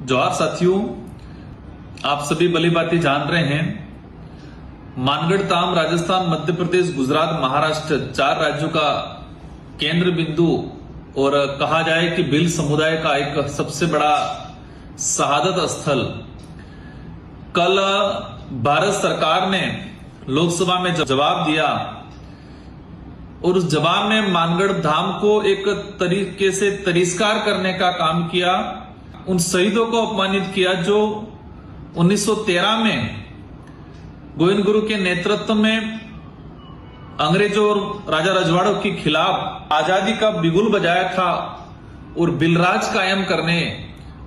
जवाहर साथियों, आप सभी भली भांति जान रहे हैं, मानगढ़ धाम राजस्थान, मध्य प्रदेश, गुजरात, महाराष्ट्र 4 राज्यों का केंद्र बिंदु और कहा जाए कि भील समुदाय का एक सबसे बड़ा शहादत स्थल। कल भारत सरकार ने लोकसभा में जवाब दिया और उस जवाब में मानगढ़ धाम को एक तरीके से तिरस्कार करने का काम किया। उन शहीदों को अपमानित किया जो 1913 में गोविंद गुरु के नेतृत्व में अंग्रेजों और राजा रजवाड़ों के खिलाफ आजादी का बिगुल बजाया था और बिलराज कायम करने,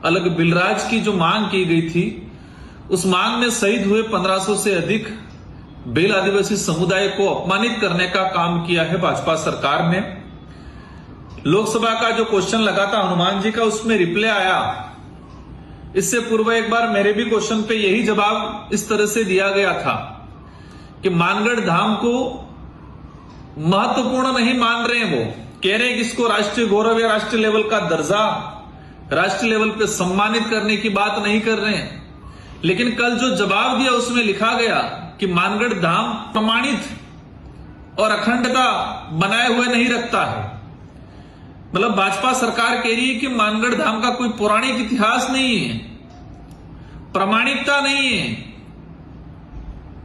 अलग बिलराज की जो मांग की गई थी, उस मांग में शहीद हुए 1500 से अधिक भील आदिवासी समुदाय को अपमानित करने का काम किया है भाजपा सरकार ने। लोकसभा का जो क्वेश्चन लगा था हनुमान जी का, उसमें रिप्लाई आया। इससे पूर्व एक बार मेरे भी क्वेश्चन पे यही जवाब इस तरह से दिया गया था कि मानगढ़ धाम को महत्वपूर्ण नहीं मान रहे हैं। वो कह रहे हैं कि इसको राष्ट्रीय गौरव या राष्ट्रीय लेवल का दर्जा, राष्ट्रीय लेवल पे सम्मानित करने की बात नहीं कर रहे हैं। लेकिन कल जो जवाब दिया उसमें लिखा गया कि मानगढ़ धाम प्रमाणित और अखंडता बनाए हुए नहीं रखता है। मतलब भाजपा सरकार कह रही है कि मानगढ़ धाम का कोई पौराणिक इतिहास नहीं है, प्रामाणिकता नहीं है,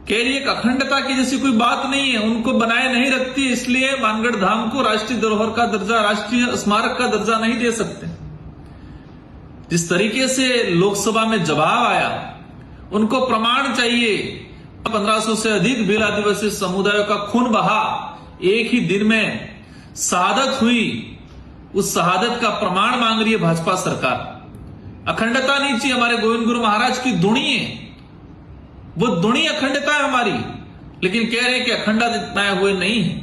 कह रही है कि अखंडता की जैसी कोई बात नहीं है, उनको बनाए नहीं रखती, इसलिए मानगढ़ धाम को राष्ट्रीय धरोहर का दर्जा, राष्ट्रीय स्मारक का दर्जा नहीं दे सकते। जिस तरीके से लोकसभा में जवाब आया, उनको प्रमाण चाहिए। 1500 से अधिक भील आदिवासी समुदायों का खून बहा, एक ही दिन में शहादत हुई, उस शहादत का प्रमाण मांग रही है भाजपा सरकार। अखंडता नहीं चाहिए, हमारे गोविंद गुरु महाराज की धुनी है, वो धुनी अखंडता है हमारी, लेकिन कह रहे हैं कि अखंडता बनाए हुए नहीं है,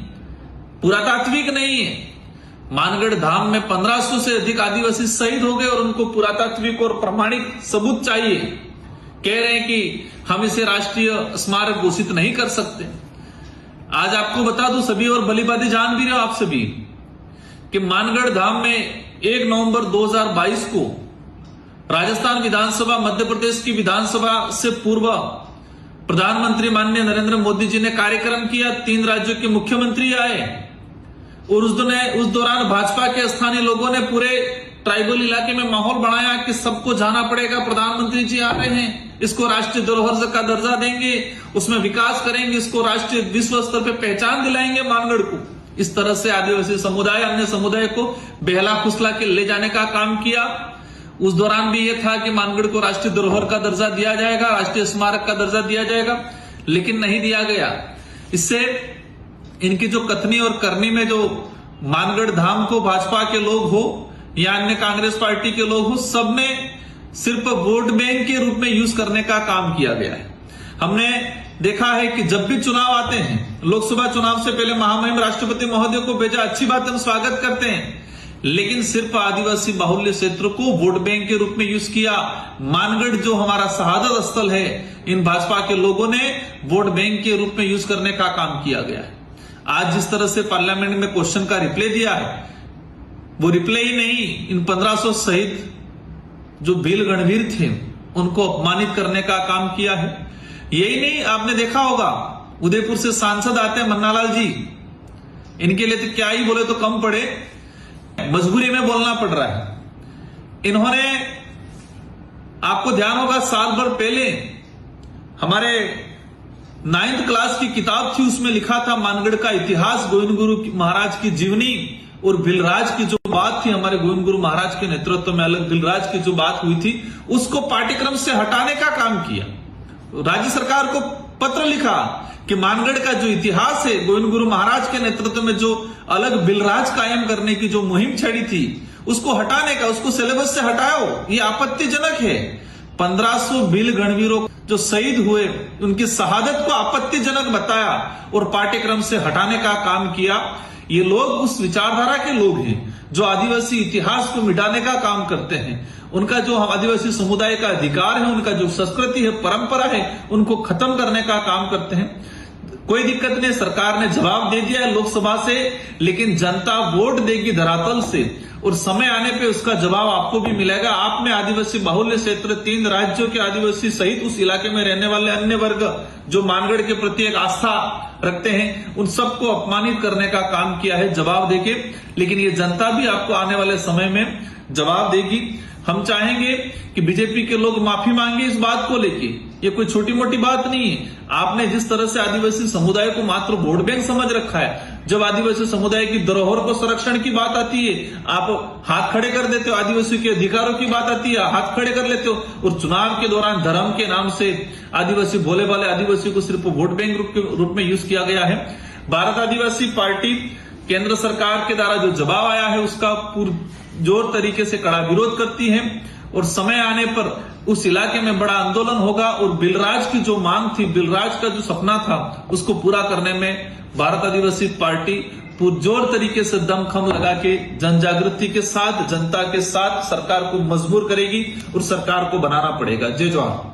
पुरातात्विक नहीं है। मानगढ़ धाम में 1500 से अधिक आदिवासी शहीद हो गए और उनको पुरातात्विक और प्रमाणिक सबूत चाहिए। कह रहे हैं कि हम इसे राष्ट्रीय स्मारक घोषित नहीं कर सकते। आज आपको बता दूं, सभी और भली भांति जान भी रहे हो आप सभी, कि मानगढ़ धाम में 1 नवंबर 2022 को राजस्थान विधानसभा, मध्य प्रदेश की विधानसभा से पूर्व प्रधानमंत्री माननीय नरेंद्र मोदी जी ने कार्यक्रम किया। 3 राज्यों के मुख्यमंत्री आए और उस दौरान भाजपा के स्थानीय लोगों ने पूरे ट्राइबल इलाके में माहौल बनाया कि सबको जाना पड़ेगा, प्रधानमंत्री जी आ रहे हैं, इसको राष्ट्रीय धरोहर का दर्जा देंगे, उसमें विकास करेंगे, इसको राष्ट्रीय विश्व स्तर पर पहचान दिलाएंगे मानगढ़ को। इस तरह से आदिवासी समुदाय, अन्य समुदाय को बहला फुसला के ले जाने का काम किया। उस दौरान भी यह था कि मानगढ़ को राष्ट्रीय धरोहर का दर्जा दिया जाएगा, राष्ट्रीय स्मारक का दर्जा दिया जाएगा, लेकिन नहीं दिया गया। इससे इनकी जो कथनी और करनी में जो मानगढ़ धाम को भाजपा के लोग हो या अन्य कांग्रेस पार्टी के लोग हो, सब ने सिर्फ वोट बैंक के रूप में यूज करने का काम किया गया है। हमने देखा है कि जब भी चुनाव आते हैं, लोकसभा चुनाव से पहले महामहिम राष्ट्रपति महोदय को भेजा, अच्छी बात, हम स्वागत करते हैं, लेकिन सिर्फ आदिवासी बाहुल्य क्षेत्र को वोट बैंक के रूप में यूज किया। मानगढ़ जो हमारा शहादत स्थल है, इन भाजपा के लोगों ने वोट बैंक के रूप में यूज करने का काम किया गया है। आज जिस तरह से पार्लियामेंट में क्वेश्चन का रिप्लाई दिया है, वो रिप्लाई नहीं, इन 1500 शहीद जो भील गणवीर थे उनको अपमानित करने का काम किया है। यही नहीं, आपने देखा होगा उदयपुर से सांसद आते हैं मन्नालाल जी, इनके लिए तो क्या ही बोले तो कम पड़े, मजबूरी में बोलना पड़ रहा है। इन्होंने, आपको ध्यान होगा, साल भर पहले हमारे 9th क्लास की किताब थी, उसमें लिखा था मानगढ़ का इतिहास, गोविंद गुरु महाराज की जीवनी और भिलराज की जो बात थी, हमारे गोविंद गुरु महाराज के नेतृत्व में अलग भिलराज की जो बात हुई थी, उसको पाठ्यक्रम से हटाने का काम किया। राज्य सरकार को पत्र लिखा कि मानगढ़ का जो इतिहास है, गोविंद गुरु महाराज के नेतृत्व में जो अलग भिलराज कायम करने की जो मुहिम छड़ी थी, उसको हटाने का, उसको सिलेबस से हटाओ, ये आपत्तिजनक है। 1500 भील गणवीरों जो शहीद हुए, उनकी शहादत को आपत्तिजनक बताया और पाठ्यक्रम से हटाने का काम किया। ये लोग उस विचारधारा के लोग हैं जो आदिवासी इतिहास को मिटाने का काम करते हैं। उनका जो आदिवासी समुदाय का अधिकार है, उनका जो संस्कृति है, परंपरा है, उनको खत्म करने का काम करते हैं। कोई दिक्कत नहीं, सरकार ने जवाब दे दिया है लोकसभा से, लेकिन जनता वोट देगी धरातल से और समय आने पे उसका जवाब आपको भी मिलेगा। आपने आदिवासी बाहुल्य क्षेत्र 3 राज्यों के आदिवासी सहित उस इलाके में रहने वाले अन्य वर्ग जो मानगढ़ के प्रति एक आस्था रखते हैं, उन सबको अपमानित करने का काम किया है जवाब देके। लेकिन ये जनता भी आपको आने वाले समय में जवाब देगी। हम चाहेंगे कि बीजेपी के लोग माफी मांगे इस बात को लेके। ये कोई छोटी मोटी बात नहीं है। आपने जिस तरह से आदिवासी समुदाय को मात्र वोट बैंक समझ रखा है, जब आदिवासी समुदाय की धरोहर को संरक्षण की बात आती है आप हाथ खड़े कर देते हो, आदिवासी के अधिकारों की बात आती है हाथ खड़े कर लेते हो, और चुनाव के दौरान धर्म के नाम से आदिवासी भोले भाले आदिवासी को सिर्फ वोट बैंक के रूप में यूज किया गया है। भारत आदिवासी पार्टी केंद्र सरकार के द्वारा जो जवाब आया है उसका पुरजोर तरीके से कड़ा विरोध करती है, और समय आने पर उस इलाके में बड़ा आंदोलन होगा और बिलराज की जो मांग थी, बिलराज का जो सपना था, उसको पूरा करने में भारत आदिवासी पार्टी पुरजोर तरीके से दमखम लगा के जन जागृति के साथ, जनता के साथ सरकार को मजबूर करेगी और सरकार को बनाना पड़ेगा। जय जवान।